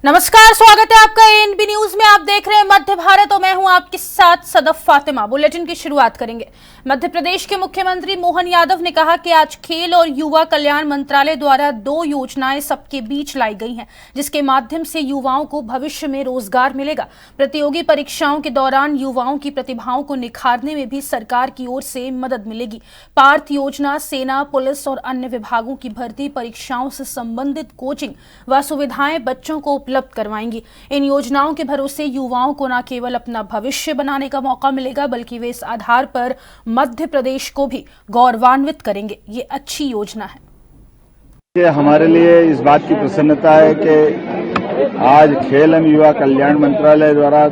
नमस्कार, स्वागत है आपका एएनबी न्यूज में। आप देख रहे हैं मध्य भारत और मैं हूं आपके साथ सदफ फातिमा। बुलेटिन की शुरुआत करेंगे। मध्य प्रदेश के मुख्यमंत्री मोहन यादव ने कहा कि आज खेल और युवा कल्याण मंत्रालय द्वारा 2 योजनाएं सबके बीच लाई गई हैं, जिसके माध्यम से युवाओं को भविष्य में रोजगार मिलेगा। प्रतियोगी परीक्षाओं के दौरान युवाओं की प्रतिभाओं को निखारने में भी सरकार की ओर से मदद मिलेगी। पार्थ योजना सेना, पुलिस और अन्य विभागों की भर्ती परीक्षाओं से संबंधित कोचिंग व सुविधाएं बच्चों को उपलब्ध करवाएंगी। इन योजनाओं के भरोसे युवाओं को न केवल अपना भविष्य बनाने का मौका मिलेगा, बल्कि वे इस आधार पर मध्य प्रदेश को भी गौरवान्वित करेंगे। ये अच्छी योजना है। हमारे लिए इस बात की प्रसन्नता है कि आज खेल एवं युवा कल्याण मंत्रालय द्वारा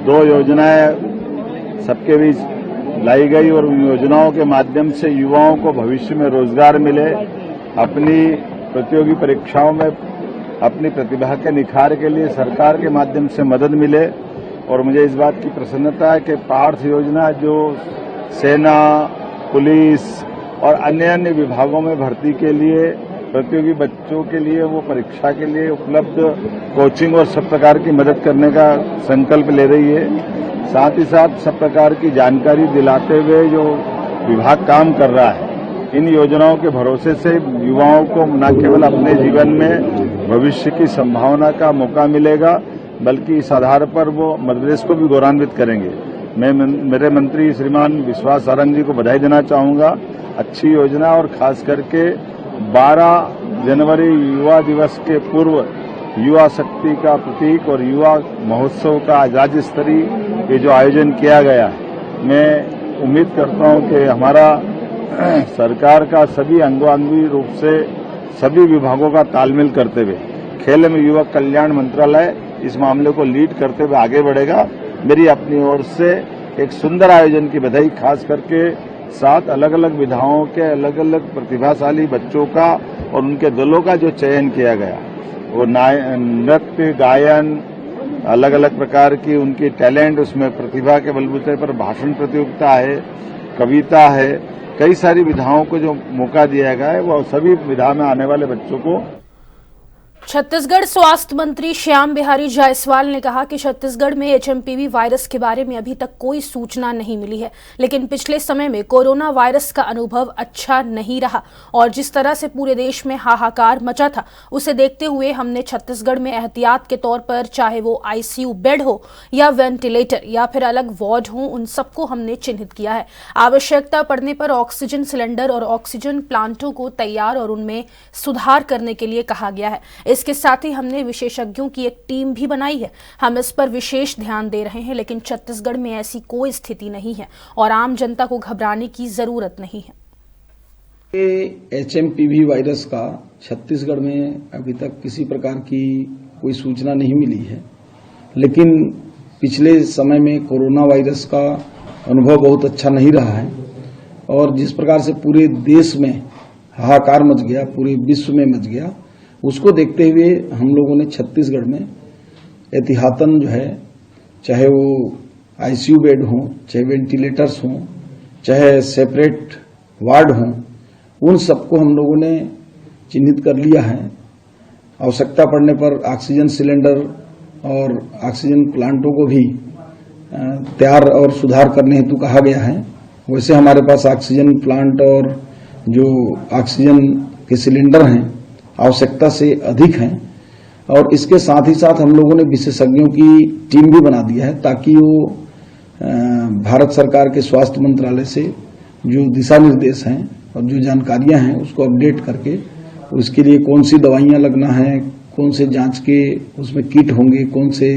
2 योजनाएं सबके बीच लाई गई और उन योजनाओं के माध्यम से युवाओं को भविष्य में रोजगार मिले, अपनी प्रतियोगी परीक्षाओं में अपनी प्रतिभा के निखार के लिए सरकार के माध्यम से मदद मिले। और मुझे इस बात की प्रसन्नता है कि पार्थ योजना जो सेना, पुलिस और अन्य विभागों में भर्ती के लिए प्रतियोगी बच्चों के लिए वो परीक्षा के लिए उपलब्ध कोचिंग और सब प्रकार की मदद करने का संकल्प ले रही है। साथ ही साथ सब प्रकार की जानकारी दिलाते हुए जो विभाग काम कर रहा है, इन योजनाओं के भरोसे से युवाओं को न केवल अपने जीवन में भविष्य की संभावना का मौका मिलेगा, बल्कि इस आधार पर वो मध्य प्रदेश को भी गौरवान्वित करेंगे। मैं मेरे मंत्री श्रीमान विश्वास सारंग जी को बधाई देना चाहूंगा। अच्छी योजना और खास करके 12 जनवरी युवा दिवस के पूर्व युवा शक्ति का प्रतीक और युवा महोत्सव का राज्य स्तरीय ये जो आयोजन किया गया है, मैं उम्मीद करता हूं कि हमारा सरकार का सभी अंगोंआंगी रूप से सभी विभागों का तालमेल करते हुए खेल एवं युवा कल्याण मंत्रालय इस मामले को लीड करते हुए आगे बढ़ेगा। मेरी अपनी ओर से एक सुंदर आयोजन की बधाई, खास करके 7 अलग अलग विधाओं के अलग अलग प्रतिभाशाली बच्चों का और उनके दलों का जो चयन किया गया, वो नृत्य, गायन, अलग अलग प्रकार की उनकी टैलेंट, उसमें प्रतिभा के बलबूते पर भाषण प्रतियोगिता है, कविता है, कई सारी विधाओं को जो मौका दिया गया है, वो सभी विधा में आने वाले बच्चों को। छत्तीसगढ़ स्वास्थ्य मंत्री श्याम बिहारी जायसवाल ने कहा कि छत्तीसगढ़ में एचएमपीवी वायरस के बारे में अभी तक कोई सूचना नहीं मिली है, लेकिन पिछले समय में कोरोना वायरस का अनुभव अच्छा नहीं रहा और जिस तरह से पूरे देश में हाहाकार मचा था, उसे देखते हुए हमने छत्तीसगढ़ में एहतियात के तौर पर, चाहे वो आईसीयू बेड हो या वेंटिलेटर या फिर अलग वार्ड हो, उन सबको हमने चिन्हित किया है। आवश्यकता पड़ने पर ऑक्सीजन सिलेंडर और ऑक्सीजन प्लांटों को तैयार और उनमें सुधार करने के लिए कहा गया है। इसके साथ ही हमने विशेषज्ञों की एक टीम भी बनाई है। हम इस पर विशेष ध्यान दे रहे हैं, लेकिन छत्तीसगढ़ में ऐसी कोई स्थिति नहीं है और आम जनता को घबराने की जरूरत नहीं है। एचएमपीवी वायरस का छत्तीसगढ़ में अभी तक किसी प्रकार की कोई सूचना नहीं मिली है, लेकिन पिछले समय में कोरोना वायरस का अनुभव बहुत अच्छा नहीं रहा है और जिस प्रकार से पूरे देश में हाहाकार मच गया, पूरे विश्व में मच गया, उसको देखते हुए हम लोगों ने छत्तीसगढ़ में एहतियातन जो है, चाहे वो आईसीयू बेड हो, चाहे वेंटिलेटर्स हो, चाहे सेपरेट वार्ड हो, उन सबको हम लोगों ने चिन्हित कर लिया है। आवश्यकता पड़ने पर ऑक्सीजन सिलेंडर और ऑक्सीजन प्लांटों को भी तैयार और सुधार करने हेतु कहा गया है। वैसे हमारे पास ऑक्सीजन प्लांट और जो ऑक्सीजन के सिलेंडर हैं आवश्यकता से अधिक हैं और इसके साथ ही साथ हम लोगों ने विशेषज्ञों की टीम भी बना दिया है, ताकि वो भारत सरकार के स्वास्थ्य मंत्रालय से जो दिशा निर्देश हैं और जो जानकारियां हैं उसको अपडेट करके उसके लिए कौन सी दवाइयां लगना है, कौन से जांच के उसमें किट होंगे, कौन से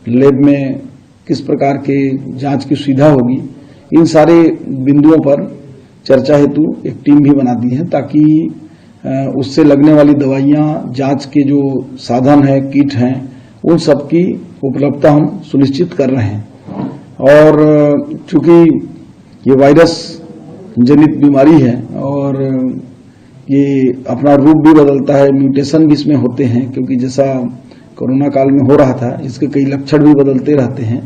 लैब में किस प्रकार के जांच की सुविधा होगी, इन सारे बिंदुओं पर चर्चा हेतु एक टीम भी बना दी है, ताकि उससे लगने वाली दवाइयां, जांच के जो साधन है, किट हैं, उन सब की उपलब्धता हम सुनिश्चित कर रहे हैं। और चूंकि ये वायरस जनित बीमारी है और ये अपना रूप भी बदलता है, म्यूटेशन भी इसमें होते हैं, क्योंकि जैसा कोरोना काल में हो रहा था, इसके कई लक्षण भी बदलते रहते हैं,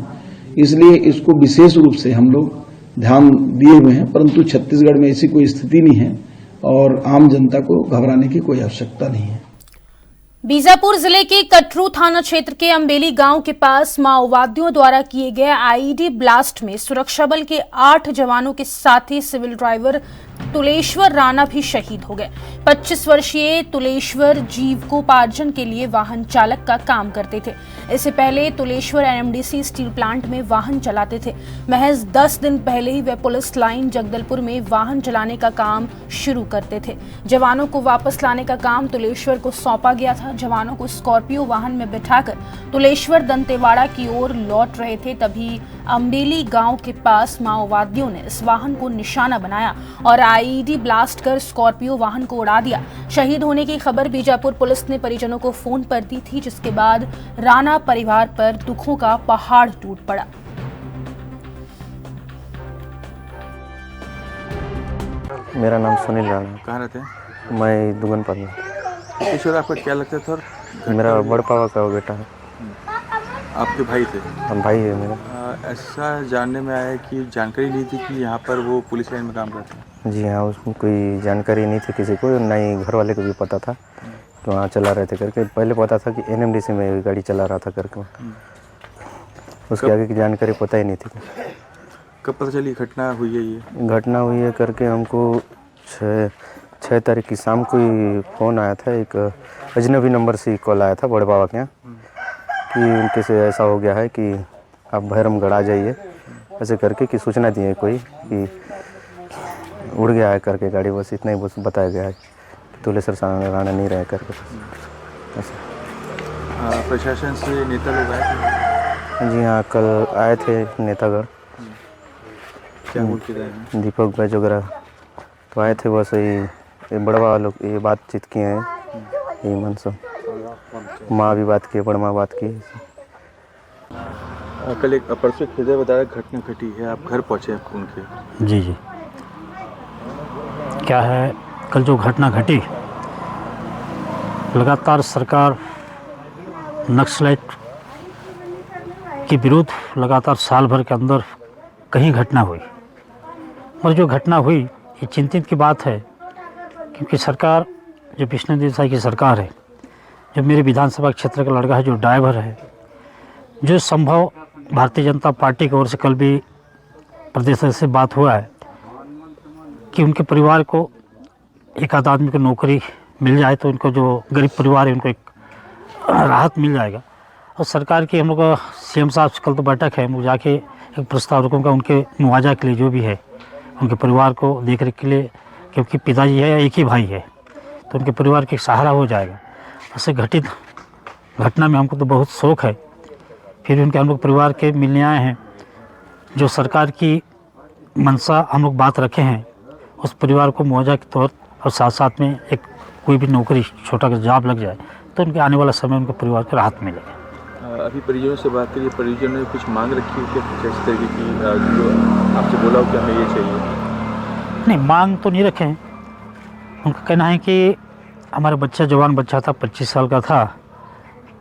इसलिए इसको विशेष रूप से हम लोग ध्यान दिए हुए हैं। परंतु छत्तीसगढ़ में ऐसी कोई स्थिति नहीं है और आम जनता को घबराने की कोई आवश्यकता नहीं है। बीजापुर जिले के कटरू थाना क्षेत्र के अम्बेली गांव के पास माओवादियों द्वारा किए गए आईईडी ब्लास्ट में सुरक्षा बल के 8 जवानों के साथ ही सिविल ड्राइवर तुलेश्वर राणा भी शहीद हो गए। 25 वर्षीय तुलेश्वर जीविकोपार्जन के लिए वाहन चालक का काम करते थे। इससे पहले तुलेश्वर एनएमडीसी स्टील प्लांट में वाहन चलाते थे। महज 10 दिन पहले ही वे पुलिस लाइन जगदलपुर में वाहन चलाने का काम शुरू करते थे। जवानों को वापस लाने का काम तुलेश्वर को सौंपा गया था। जवानों को स्कॉर्पियो वाहन में बिठाकर तुलेश्वर दंतेवाड़ा की ओर लौट रहे थे, तभी अम्बेली गांव के पास माओवादियों ने इस वाहन को निशाना बनाया और आईईडी ब्लास्ट कर स्कॉर्पियो वाहन को उड़ा दिया। शहीद होने की खबर बीजापुर पुलिस ने परिजनों को फोन पर दी थी, जिसके बाद राणा परिवार पर दुखों का पहाड़ टूट पड़ा। मेरा नाम सुनील राणा। कहाँ रहते हैं? मैं दुगनपाल। ईश्वर, आपका क्या लगता था? मेरा बड़ पापा का बेटा है। आपके भाई थे? हम भाई है मेरा। ऐसा जानने में आया कि जानकारी नहीं थी कि यहाँ पर वो पुलिस लाइन में काम करते हैं। जी हाँ, उसमें कोई जानकारी नहीं थी किसी को, ना ही घर वाले को भी पता था कि वहाँ चला रहे थे करके। पहले पता था कि एनएमडीसी में गाड़ी चला रहा था करके, उसके आगे की जानकारी पता ही नहीं थी। कब पता चली घटना हुई है? ये घटना हुई है करके हमको 6 तारीख की शाम को ही फ़ोन आया था। एक अजनबी नंबर से कॉल आया था बड़े बाबा के यहाँ कि उनके से ऐसा हो गया है कि आप भैरमगढ़ आ जाइए, ऐसे करके कि सूचना दी है कोई कि उड़ गया है करके गाड़ी। बस इतना ही बस बताया गया है कि तुलेश्वर राणा नहीं रहे करके। ऐसा प्रशासन से नेता लोग आए थे? जी हाँ, कल आए थे नेतागढ़। क्या बोल के गए? दीपक बैज वगैरह तो आए थे। बस ये बड़वा लोग ये बातचीत किए हैं, ये मन सब माँ भी बात की, बड़ माँ बात की। कल एक परसों खिदर बताया घटना घटी है, आप घर पहुँचे आपको उनके? जी जी, क्या है, कल जो घटना घटी, लगातार सरकार नक्सलाइट के विरुद्ध लगातार साल भर के अंदर कहीं घटना हुई। और जो घटना हुई ये चिंतित की बात है, क्योंकि सरकार जो विष्णुदेव साई की सरकार है, जो मेरे विधानसभा क्षेत्र का लड़का है, जो ड्राइवर है, जो संभव भारतीय जनता पार्टी की ओर से कल भी प्रदेश से बात हुआ है कि उनके परिवार को एक आध आदमी को नौकरी मिल जाए तो उनको जो गरीब परिवार है उनको एक राहत मिल जाएगा। और सरकार की हम लोग का सीएम साहब से कल तो बैठक है, मुझे जाके एक प्रस्ताव रखूँगा उनके मुआवजा के लिए, जो भी है उनके परिवार को देख रेख के लिए, क्योंकि पिताजी है या एक ही भाई है तो उनके परिवार के सहारा हो जाएगा। ऐसे घटित घटना में हमको तो बहुत शौक है। फिर उनके हम लोग परिवार के मिलने आए हैं। जो सरकार की मंशा हम लोग बात रखे हैं, उस परिवार को मुआवजा के तौर और साथ साथ में एक कोई भी नौकरी छोटा सा जॉब लग जाए तो उनके आने वाला समय उनके परिवार को राहत मिलेगा। अभी परिजनों से बात करिए, परिजनों ने कुछ मांग रखी है कि किस तरीके की जो आपसे बोला हो कि हमें ये चाहिए? नहीं, मांग तो नहीं रखे हैं। उनका कहना है कि हमारा बच्चा जवान बच्चा था, 25 साल का था,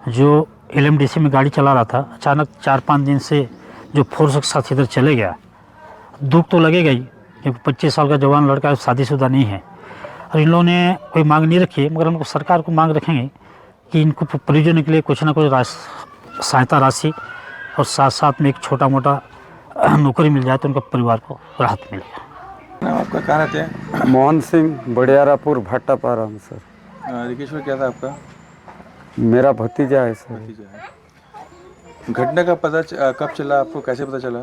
जो एलएमडीसी में गाड़ी चला रहा था। अचानक 4-5 दिन से जो फोर्स के साथ इधर चले गया, दुख तो लगेगा ही, क्योंकि 25 साल का जवान लड़का है, शादीशुदा नहीं है। और इन लोगों ने कोई मांग नहीं रखी है, मगर उनको सरकार को मांग रखेंगे कि इनको परिजनों के लिए कुछ ना कुछ सहायता राशि और साथ साथ में एक छोटा मोटा नौकरी मिल जाए तो उनका परिवार को राहत मिलेगा। नाम आपका? कहाँ रहते हैं? मोहन सिंह, बड़ियारापुर, भाटापारा में सर। रिकेश्वर, क्या था आपका? मेरा भतीजा है सर। भतीजा है। घटना का पता कब चला आपको, कैसे पता चला?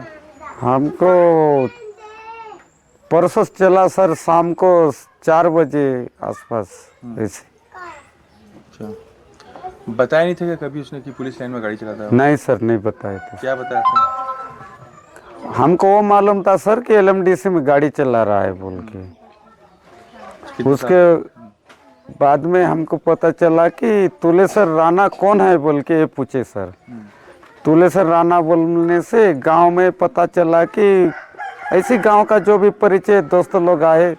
हमको परसों चला सर, शाम को 4 बजे आसपास ऐसे। अच्छा, बताया नहीं था क्या कभी उसने कि पुलिस लाइन में गाड़ी चलाता है? नहीं सर, नहीं बताए थे। क्या बताया था? हमको वो मालूम था सर कि एलएमडीसी में गाड़ी चला रहा है बोल के। उसके बाद में हमको पता चला कि तुलेश्वर राणा कौन है बोल के पूछे सर। तुलेश्वर राणा बोलने से गांव में पता चला कि ऐसी गांव का जो भी परिचय दोस्त लोग आए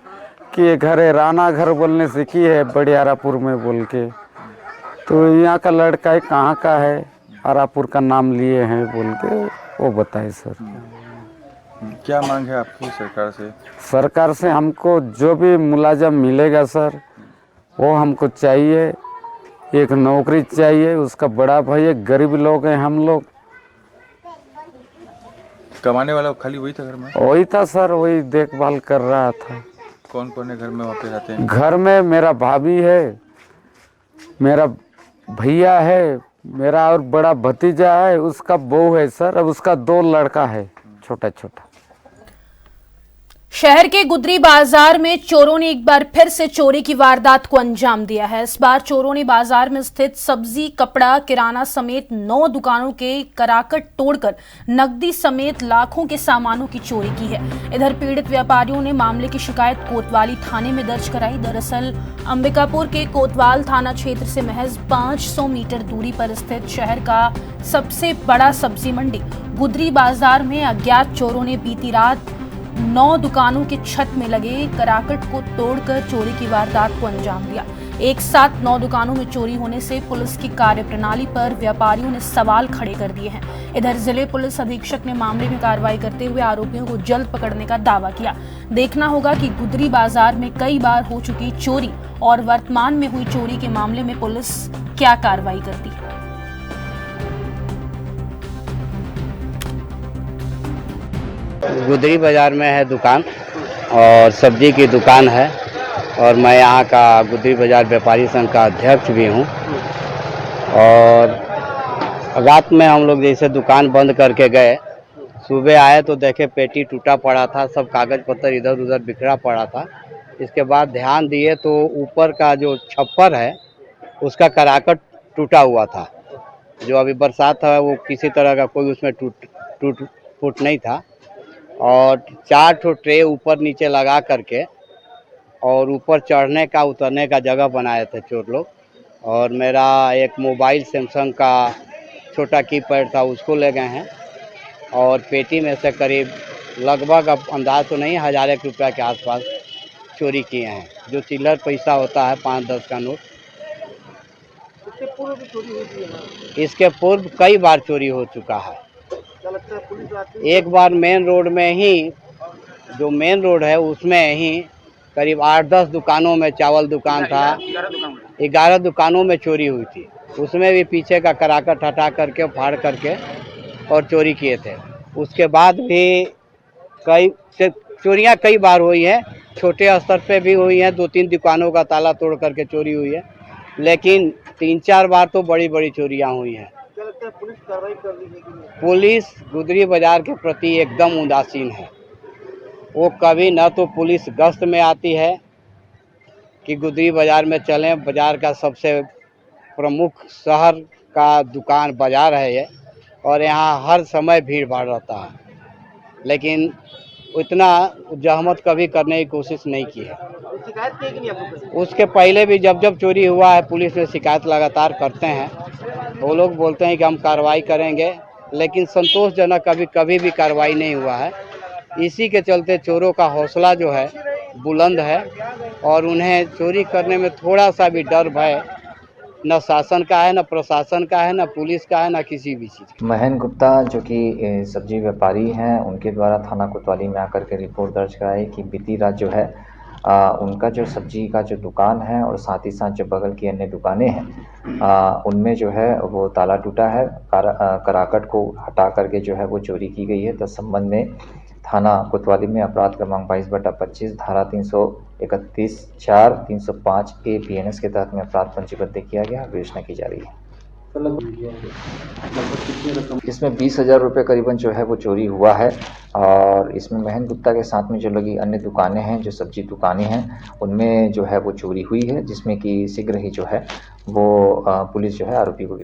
कि ये घर है, राणा घर बोलने से की है बड़ियारापुर में बोल के। तो यहाँ का लड़का है, कहाँ का है, आरापुर का नाम लिए हैं बोल के वो बताए सर। क्या मांग है आपकी सरकार से? सरकार से हमको जो भी मुलाजम मिलेगा सर वो हमको चाहिए, एक नौकरी चाहिए, उसका बड़ा भाई है, गरीब लोग हैं हम लोग। कमाने वाला खाली वही था घर में? वही था सर, वही देखभाल कर रहा था। कौन कौन है घर में, वहाँ पे रहते हैं? घर में मेरा भाभी है, मेरा भैया है, मेरा और बड़ा भतीजा है, उसका बहू है सर, अब उसका 2 लड़का है छोटा छोटा। शहर के गुदरी बाजार में चोरों ने एक बार फिर से चोरी की वारदात को अंजाम दिया है। इस बार चोरों ने बाजार में स्थित सब्जी, कपड़ा, किराना समेत 9 दुकानों के कराकट तोड़कर नकदी समेत लाखों के सामानों की चोरी की है। इधर पीड़ित व्यापारियों ने मामले की शिकायत कोतवाली थाने में दर्ज कराई। दरअसल अंबिकापुर के कोतवाल थाना क्षेत्र से महज 500 मीटर दूरी पर स्थित शहर का सबसे बड़ा सब्जी मंडी गुदरी बाजार में अज्ञात चोरों ने बीती रात 9 दुकानों के छत में लगे कराकट को तोड़कर चोरी की वारदात को अंजाम दिया। एक साथ 9 दुकानों में चोरी होने से पुलिस की कार्यप्रणाली पर व्यापारियों ने सवाल खड़े कर दिए हैं। इधर जिले पुलिस अधीक्षक ने मामले में कार्रवाई करते हुए आरोपियों को जल्द पकड़ने का दावा किया। देखना होगा कि गुदरी बाजार में कई बार हो चुकी चोरी और वर्तमान में हुई चोरी के मामले में पुलिस क्या कार्रवाई करती है। गुदरी बाज़ार में है दुकान और सब्जी की दुकान है और मैं यहाँ का गुदरी बाज़ार व्यापारी संघ का अध्यक्ष भी हूँ। और रात में हम लोग जैसे दुकान बंद करके गए, सुबह आए तो देखे पेटी टूटा पड़ा था, सब कागज़ पत्तर इधर उधर बिखरा पड़ा था। इसके बाद ध्यान दिए तो ऊपर का जो छप्पर है उसका कराकट टूटा हुआ था। जो अभी बरसात था वो किसी तरह का कोई उसमें टूट फूट नहीं था। और 4 ठो ट्रे ऊपर नीचे लगा करके और ऊपर चढ़ने का उतरने का जगह बनाए थे चोर लोग। और मेरा एक मोबाइल सैमसंग का छोटा कीपैड था, उसको ले गए हैं। और पेटी में से करीब लगभग, अब अंदाज तो नहीं, 1000 रुपया के आसपास चोरी किए हैं। जो चिल्लर पैसा होता है 5-10 का नोट। इसके पूर्व कई बार चोरी हो चुका है। एक बार मेन रोड में ही, जो मेन रोड है उसमें ही करीब 8-10 दुकानों में, चावल दुकान था, 11 दुकानों में चोरी हुई थी। उसमें भी पीछे का कराकट हटा करके, फाड़ करके और चोरी किए थे। उसके बाद भी चोरियां कई बार हुई हैं, छोटे स्तर पे भी हुई हैं। 2-3 दुकानों का ताला तोड़ करके चोरी हुई है, लेकिन 3-4 बार तो बड़ी बड़ी चोरियां हुई हैं। पुलिस कार्रवाई कर रही है कि नहीं? पुलिस गुदरी बाजार के प्रति एकदम उदासीन है। वो कभी न तो पुलिस गश्त में आती है कि गुदरी बाजार में चलें, बाजार का सबसे प्रमुख शहर का दुकान बाजार है ये, और यहाँ हर समय भीड़ भाड़ रहता है, लेकिन उतना जहमत कभी करने की कोशिश नहीं की है। शिकायत की कि नहीं आप लोग? उसके पहले भी जब जब चोरी हुआ है पुलिस में शिकायत लगातार करते हैं। वो लोग बोलते हैं कि हम कार्रवाई करेंगे, लेकिन संतोषजनक कभी भी कार्रवाई नहीं हुआ है। इसी के चलते चोरों का हौसला जो है बुलंद है और उन्हें चोरी करने में थोड़ा सा भी डर भय न शासन का है, न प्रशासन का है, न पुलिस का है, न किसी भी चीज़। महेंद्र गुप्ता जो कि सब्जी व्यापारी हैं, उनके द्वारा थाना कोतवाली में आकर के रिपोर्ट दर्ज कराई कि बीती रात जो है उनका जो सब्जी का जो दुकान है और साथ ही साथ जो बगल की अन्य दुकानें हैं उनमें जो है वो ताला टूटा है। कराकट को हटा करके जो है वो चोरी की गई है। तो संबंध में थाना कोतवाली में अपराध क्रमांक 22/25 धारा 331(4), 305A BNS के तहत में अपराध पंजीबद्ध किया गया, विवेचना की जा रही है। इसमें 20,000 रुपये करीबन जो है वो चोरी हुआ है। और इसमें महेंद्र गुप्ता के साथ में जो लगी अन्य दुकानें हैं, जो सब्जी दुकानें हैं, उनमें जो है वो चोरी हुई है, जिसमें कि शीघ्र ही जो है वो पुलिस जो है आरोपी को